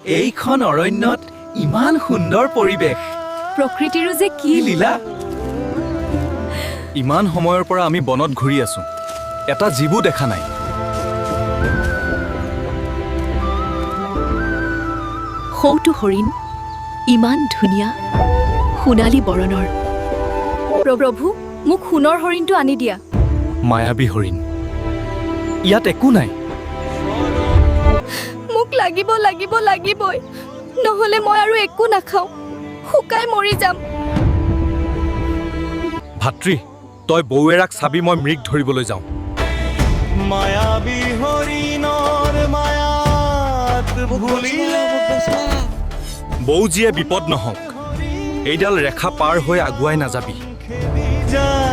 এইখন অৰণ্যত ইমান সুন্দৰ পৰিৱেশ। প্ৰকৃতিৰো যে কি লীলা। ইমান সময়ৰ পৰা আমি বনত ঘূৰি আছো, এটা জীৱো দেখা নাই। সৌটো হৰিণ ইমান ধুনীয়া সোণালী বৰণৰ। প্ৰভু, মোক সোণৰ হৰিণটো আনি দিয়া। মায়াবী হৰিণ, ইয়াত একো নাই। মোক লাগিবই, নহ'লে মই আৰু একো নাখাওঁ, শুকাই মৰি যাম। ভাতৃ, তই বৌৱেৰাক চাবি, মই মৃগ ধৰিবলৈ যাওঁ। মায়াবী হৰিণৰ মায়াত ভুলিলে বৌ যিয়ে বিপদ নহওক, এইডাল ৰেখা পাৰ হৈ আগুৱাই নাযাবি। খেদি যায়